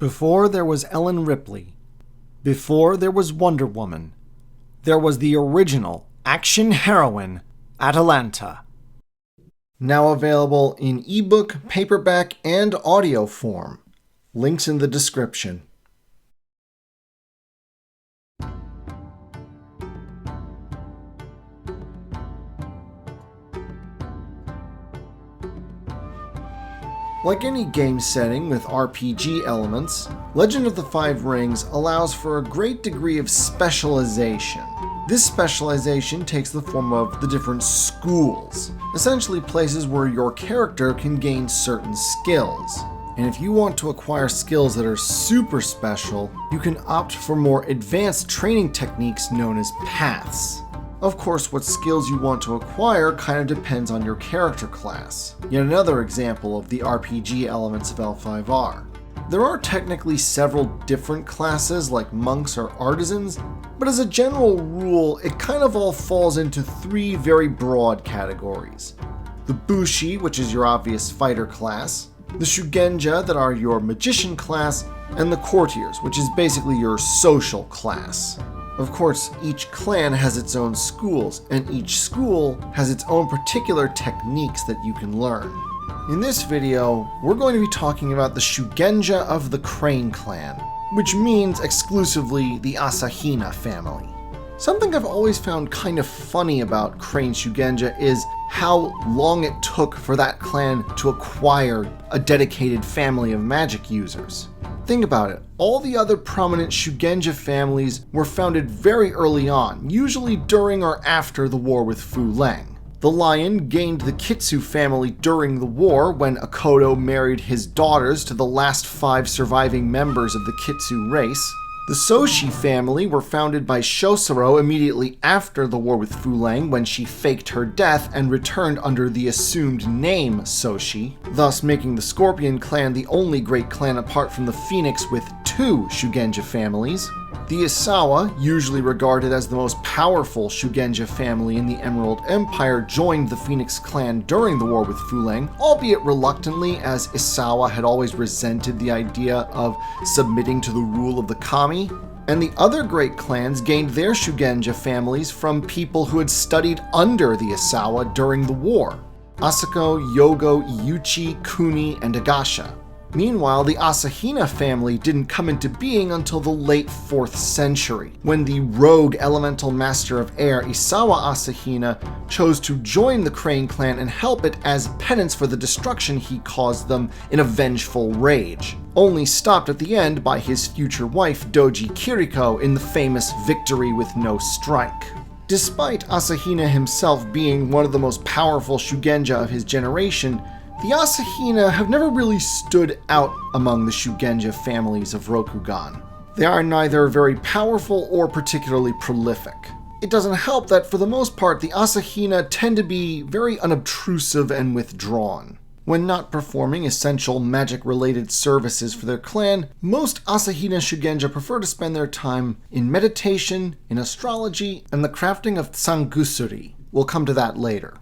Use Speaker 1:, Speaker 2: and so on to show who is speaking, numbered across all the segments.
Speaker 1: Before there was Ellen Ripley. Before there was Wonder Woman. There was the original action heroine, Atalanta. Now available in ebook, paperback, and audio form. Links in the description. Like any game setting with RPG elements, Legend of the Five Rings allows for a great degree of specialization. This specialization takes the form of the different schools, essentially places where your character can gain certain skills. And if you want to acquire skills that are super special, you can opt for more advanced training techniques known as paths. Of course, what skills you want to acquire kind of depends on your character class. Yet another example of the RPG elements of L5R. There are technically several different classes like monks or artisans, but as a general rule, it kind of all falls into three very broad categories. The Bushi, which is your obvious fighter class, the Shugenja, that are your magician class, and the Courtiers, which is basically your social class. Of course, each clan has its own schools, and each school has its own particular techniques that you can learn. In this video, we're going to be talking about the Shugenja of the Crane clan, which means exclusively the Asahina family. Something I've always found kind of funny about Crane Shugenja is how long it took for that clan to acquire a dedicated family of magic users. Think about it, all the other prominent Shugenja families were founded very early on, usually during or after the war with Fu Leng. The Lion gained the Kitsu family during the war when Akodo married his daughters to the last 5 surviving members of the Kitsu race. The Soshi family were founded by Shosuro immediately after the war with Fu Leng when she faked her death and returned under the assumed name Soshi, thus making the Scorpion clan the only great clan apart from the Phoenix with 2 Shugenja families. The Isawa, usually regarded as the most powerful Shugenja family in the Emerald Empire, joined the Phoenix clan during the war with Fu Leng, albeit reluctantly, as Isawa had always resented the idea of submitting to the rule of the kami. And the other great clans gained their Shugenja families from people who had studied under the Isawa during the war: Asako, Yogo, Iuchi, Kuni, and Agasha. Meanwhile, the Asahina family didn't come into being until the late 4th century, when the rogue elemental master of air Isawa Asahina chose to join the Crane clan and help it as penance for the destruction he caused them in a vengeful rage, only stopped at the end by his future wife Doji Kiriko in the famous victory with no strike. Despite Asahina himself being one of the most powerful Shugenja of his generation, the Asahina have never really stood out among the Shugenja families of Rokugan. They are neither very powerful or particularly prolific. It doesn't help that for the most part the Asahina tend to be very unobtrusive and withdrawn. When not performing essential magic-related services for their clan, most Asahina Shugenja prefer to spend their time in meditation, in astrology, and the crafting of Tangusuri. We'll come to that later.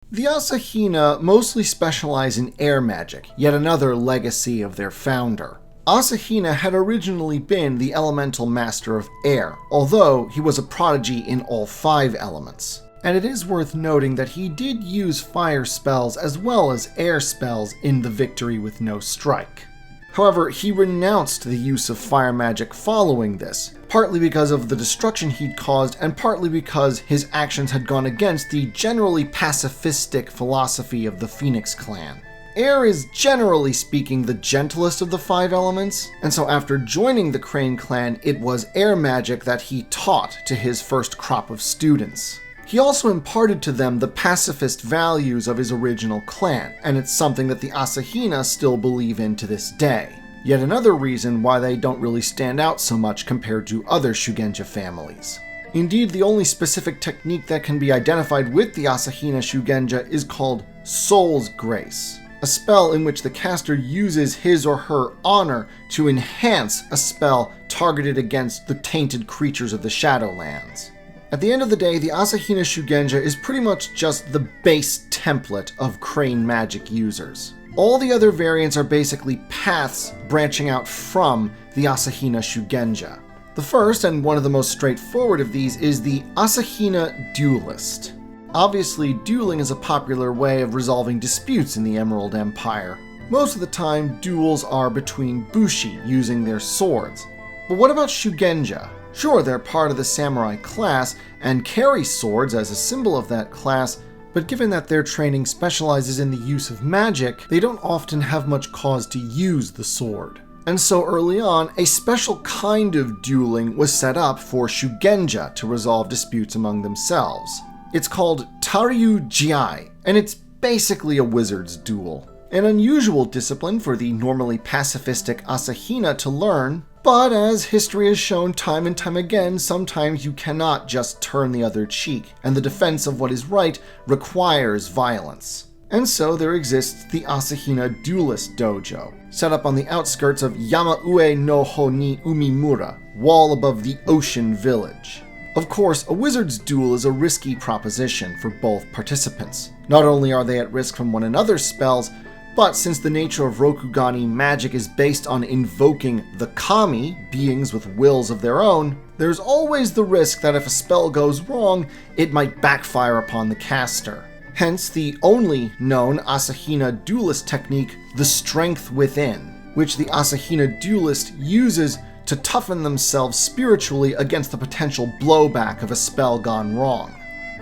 Speaker 1: The Asahina mostly specialize in air magic, yet another legacy of their founder. Asahina had originally been the elemental master of air, although he was a prodigy in all 5 elements. And it is worth noting that he did use fire spells as well as air spells in the victory with no strike. However, he renounced the use of fire magic following this, partly because of the destruction he'd caused and partly because his actions had gone against the generally pacifistic philosophy of the Phoenix clan. Air is, generally speaking, the gentlest of the 5 elements, and so after joining the Crane clan, it was air magic that he taught to his first crop of students. He also imparted to them the pacifist values of his original clan, and it's something that the Asahina still believe in to this day. Yet another reason why they don't really stand out so much compared to other Shugenja families. Indeed, the only specific technique that can be identified with the Asahina Shugenja is called Soul's Grace, a spell in which the caster uses his or her honor to enhance a spell targeted against the tainted creatures of the Shadowlands. At the end of the day, the Asahina Shugenja is pretty much just the base template of Crane magic users. All the other variants are basically paths branching out from the Asahina Shugenja. The first, and one of the most straightforward of these, is the Asahina Duelist. Obviously, dueling is a popular way of resolving disputes in the Emerald Empire. Most of the time, duels are between bushi, using their swords. But what about Shugenja? Sure, they're part of the samurai class, and carry swords as a symbol of that class, but given that their training specializes in the use of magic, they don't often have much cause to use the sword. And so early on, a special kind of dueling was set up for Shugenja to resolve disputes among themselves. It's called Taryu Jiai, and it's basically a wizard's duel. An unusual discipline for the normally pacifistic Asahina to learn, but as history has shown time and time again, sometimes you cannot just turn the other cheek, and the defense of what is right requires violence. And so there exists the Asahina Duelist Dojo, set up on the outskirts of Yamaue no Ho ni Umimura, wall above the ocean village. Of course, a wizard's duel is a risky proposition for both participants. Not only are they at risk from one another's spells, but since the nature of Rokugani magic is based on invoking the kami, beings with wills of their own, there's always the risk that if a spell goes wrong, it might backfire upon the caster. Hence the only known Asahina duelist technique, the Strength Within, which the Asahina duelist uses to toughen themselves spiritually against the potential blowback of a spell gone wrong.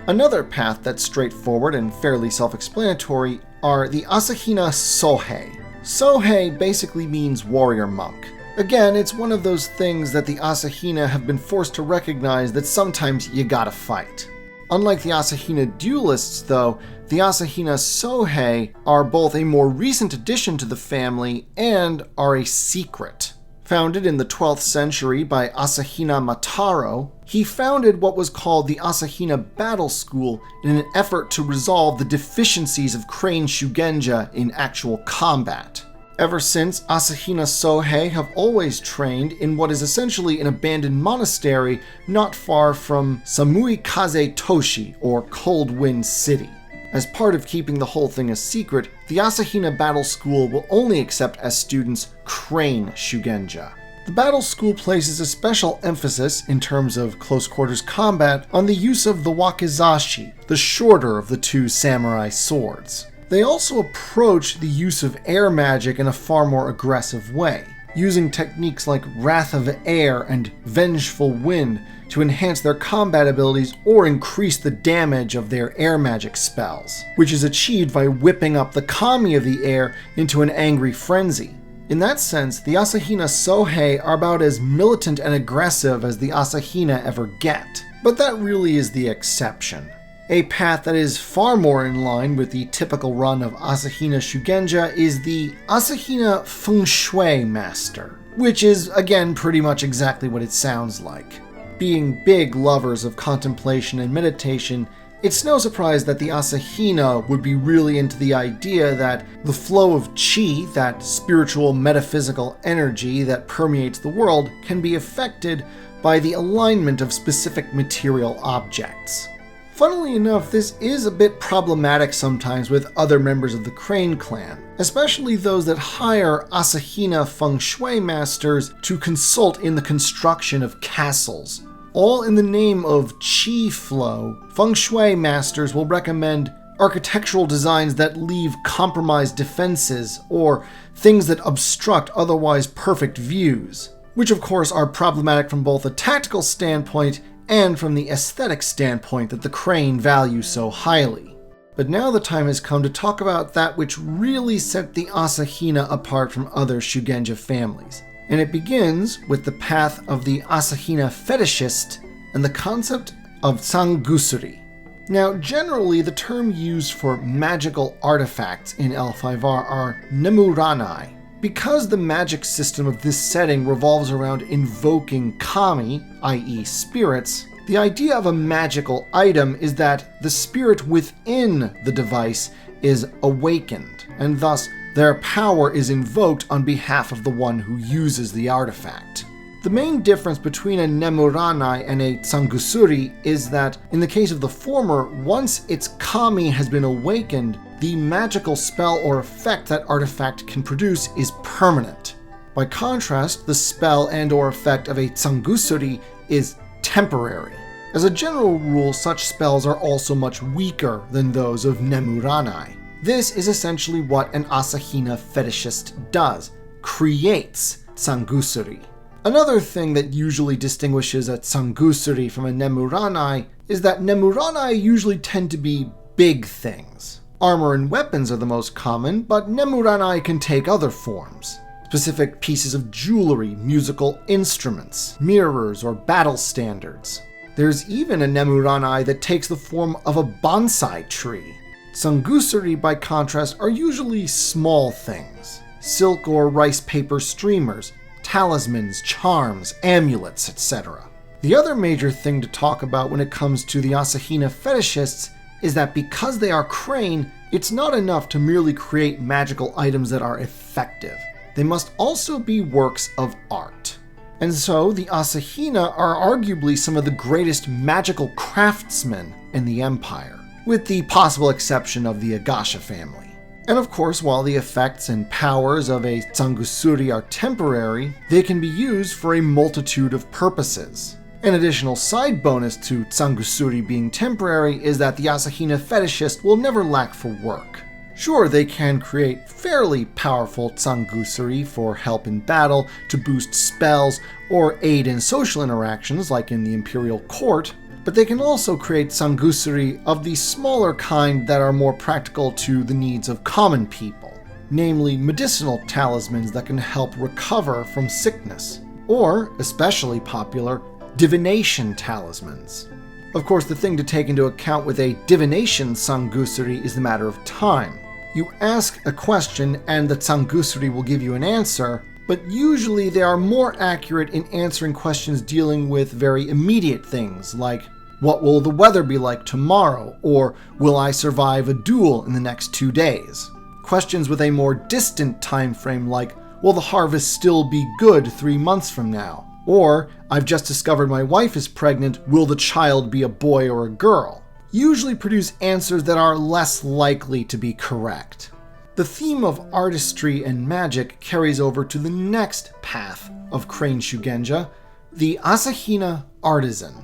Speaker 1: Another path that's straightforward and fairly self-explanatory are the Asahina Sohei. Sohei basically means warrior monk. Again, it's one of those things that the Asahina have been forced to recognize that sometimes you gotta fight. Unlike the Asahina duelists, though, the Asahina Sohei are both a more recent addition to the family and are a secret. Founded in the 12th century by Asahina Mataro, he founded what was called the Asahina Battle School in an effort to resolve the deficiencies of Crane Shugenja in actual combat. Ever since, Asahina Sohei have always trained in what is essentially an abandoned monastery not far from Samuikaze Toshi, or Cold Wind City. As part of keeping the whole thing a secret, the Asahina Battle School will only accept as students Crane Shugenja. The Battle School places a special emphasis, in terms of close-quarters combat, on the use of the wakizashi, the shorter of the two samurai swords. They also approach the use of air magic in a far more aggressive way, using techniques like Wrath of Air and Vengeful Wind to enhance their combat abilities or increase the damage of their air magic spells, which is achieved by whipping up the kami of the air into an angry frenzy. In that sense, the Asahina Sohei are about as militant and aggressive as the Asahina ever get. But that really is the exception. A path that is far more in line with the typical run of Asahina Shugenja is the Asahina Feng Shui Master, which is, again, pretty much exactly what it sounds like. Being big lovers of contemplation and meditation, it's no surprise that the Asahina would be really into the idea that the flow of chi, that spiritual metaphysical energy that permeates the world, can be affected by the alignment of specific material objects. Funnily enough, this is a bit problematic sometimes with other members of the Crane clan, especially those that hire Asahina Feng Shui masters to consult in the construction of castles. All in the name of chi flow, Feng Shui masters will recommend architectural designs that leave compromised defenses or things that obstruct otherwise perfect views, which of course are problematic from both a tactical standpoint and from the aesthetic standpoint that the Crane value so highly. But now the time has come to talk about that which really set the Asahina apart from other Shugenja families. And it begins with the path of the Asahina Fetishist and the concept of Tangusuri. Now, generally, the term used for magical artifacts in L5R are Nurani. Because the magic system of this setting revolves around invoking kami, i.e. spirits, the idea of a magical item is that the spirit within the device is awakened, and thus their power is invoked on behalf of the one who uses the artifact. The main difference between a Nurani and a Tangusuri is that, in the case of the former, once its kami has been awakened, the magical spell or effect that artifact can produce is permanent. By contrast, the spell and or effect of a Tangusuri is temporary. As a general rule, such spells are also much weaker than those of Nurani. This is essentially what an Asahina Fetishist does, creates Tangusuri. Another thing that usually distinguishes a Tangusuri from a Nurani is that Nurani usually tend to be big things. Armor and weapons are the most common, but Nurani can take other forms. Specific pieces of jewelry, musical instruments, mirrors, or battle standards. There's even a Nurani that takes the form of a bonsai tree. Tangusuri, by contrast, are usually small things. Silk or rice paper streamers, talismans, charms, amulets, etc. The other major thing to talk about when it comes to the Asahina Fetishists is that because they are crane, it's not enough to merely create magical items that are effective. They must also be works of art. And so, the Asahina are arguably some of the greatest magical craftsmen in the Empire, with the possible exception of the Agasha family. And of course, while the effects and powers of a Tangusuri are temporary, they can be used for a multitude of purposes. An additional side bonus to Tangusuri being temporary is that the Asahina Fetishist will never lack for work. Sure, they can create fairly powerful Tangusuri for help in battle, to boost spells, or aid in social interactions like in the Imperial Court, but they can also create Tangusuri of the smaller kind that are more practical to the needs of common people, namely medicinal talismans that can help recover from sickness, or, especially popular, divination talismans. Of course, the thing to take into account with a divination Tangusuri is the matter of time. You ask a question and the Tangusuri will give you an answer, but usually they are more accurate in answering questions dealing with very immediate things like, what will the weather be like tomorrow? Or will I survive a duel in the next 2 days? Questions with a more distant time frame like, will the harvest still be good 3 months from now? Or, I've just discovered my wife is pregnant, will the child be a boy or a girl? Usually produce answers that are less likely to be correct. The theme of artistry and magic carries over to the next path of Crane Shugenja, the Asahina Artisan.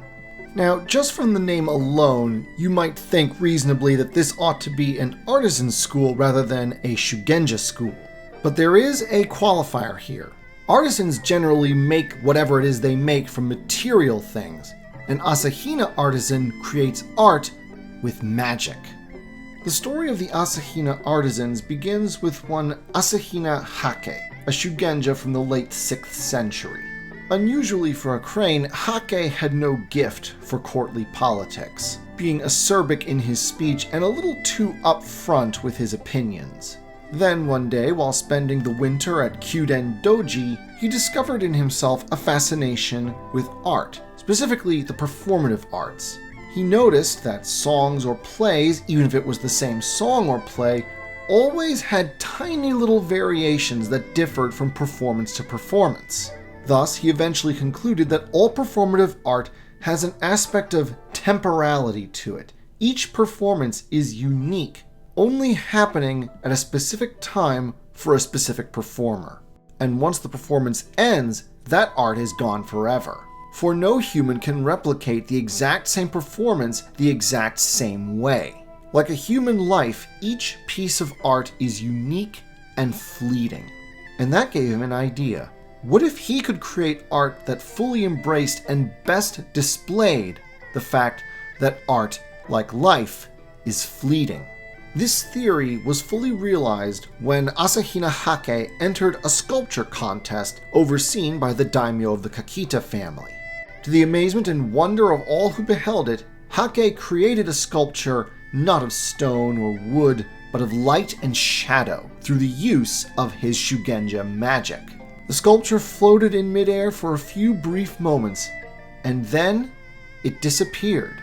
Speaker 1: Now, just from the name alone, you might think reasonably that this ought to be an artisan school rather than a Shugenja school. But there is a qualifier here. Artisans generally make whatever it is they make from material things. An Asahina artisan creates art with magic. The story of the Asahina artisans begins with one Asahina Hake, a Shugenja from the late 6th century. Unusually for a crane, Hake had no gift for courtly politics, being acerbic in his speech and a little too upfront with his opinions. Then one day, while spending the winter at Kyuden Doji, he discovered in himself a fascination with art, specifically the performative arts. He noticed that songs or plays, even if it was the same song or play, always had tiny little variations that differed from performance to performance. Thus, he eventually concluded that all performative art has an aspect of temporality to it. Each performance is unique, only happening at a specific time for a specific performer. And once the performance ends, that art is gone forever. For no human can replicate the exact same performance the exact same way. Like a human life, each piece of art is unique and fleeting. And that gave him an idea. What if he could create art that fully embraced and best displayed the fact that art, like life, is fleeting? This theory was fully realized when Asahina Hake entered a sculpture contest overseen by the daimyo of the Kakita family. To the amazement and wonder of all who beheld it, Hake created a sculpture not of stone or wood, but of light and shadow through the use of his Shugenja magic. The sculpture floated in midair for a few brief moments, and then it disappeared.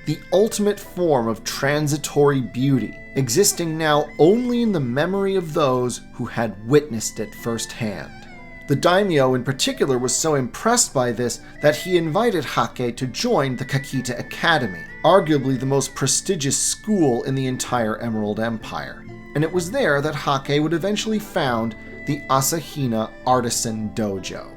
Speaker 1: The ultimate form of transitory beauty, existing now only in the memory of those who had witnessed it firsthand. The daimyo in particular was so impressed by this that he invited Hake to join the Kakita Academy, arguably the most prestigious school in the entire Emerald Empire. And it was there that Hake would eventually found the Asahina Artisan Dojo.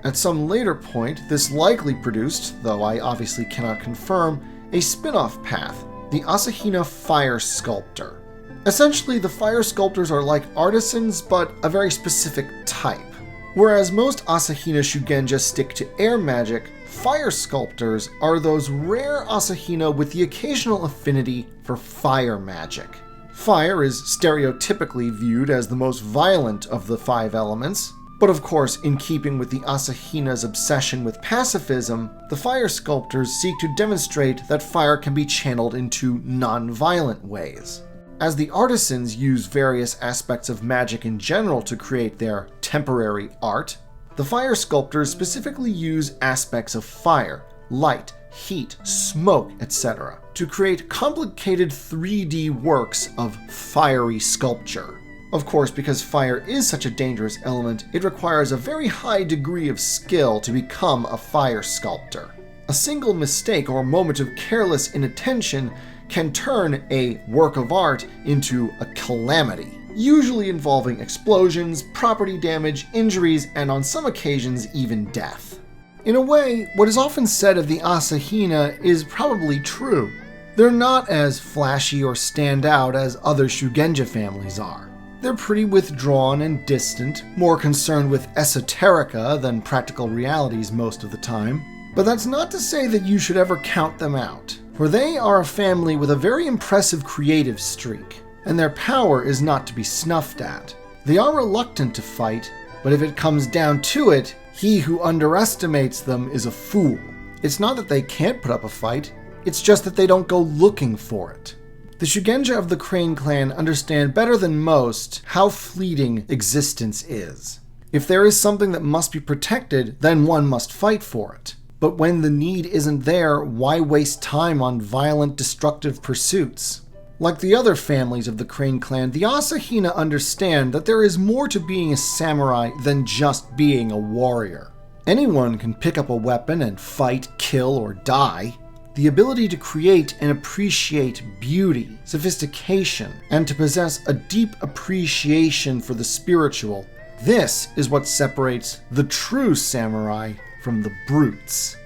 Speaker 1: At some later point, this likely produced, though I obviously cannot confirm, a spin-off path, the Asahina Fire Sculptor. Essentially, the Fire Sculptors are like artisans, but a very specific type. Whereas most Asahina Shugenja stick to air magic, Fire Sculptors are those rare Asahina with the occasional affinity for fire magic. Fire is stereotypically viewed as the most violent of the 5 elements, but of course, in keeping with the Asahina's obsession with pacifism, the Fire Sculptors seek to demonstrate that fire can be channeled into non-violent ways. As the artisans use various aspects of magic in general to create their temporary art, the Fire Sculptors specifically use aspects of fire, light, heat, smoke, etc. to create complicated 3D works of fiery sculpture. Of course, because fire is such a dangerous element, it requires a very high degree of skill to become a fire sculptor. A single mistake or moment of careless inattention can turn a work of art into a calamity, usually involving explosions, property damage, injuries, and on some occasions even death. In a way, what is often said of the Asahina is probably true. They're not as flashy or stand out as other Shugenja families are. They're pretty withdrawn and distant, more concerned with esoterica than practical realities most of the time. But that's not to say that you should ever count them out, for they are a family with a very impressive creative streak, and their power is not to be snuffed at. They are reluctant to fight, but if it comes down to it, he who underestimates them is a fool. It's not that they can't put up a fight, it's just that they don't go looking for it. The Shugenja of the Crane Clan understand better than most how fleeting existence is. If there is something that must be protected, then one must fight for it. But when the need isn't there, why waste time on violent, destructive pursuits? Like the other families of the Crane Clan, the Asahina understand that there is more to being a samurai than just being a warrior. Anyone can pick up a weapon and fight, kill, or die. The ability to create and appreciate beauty, sophistication, and to possess a deep appreciation for the spiritual, this is what separates the true samurai from the brutes.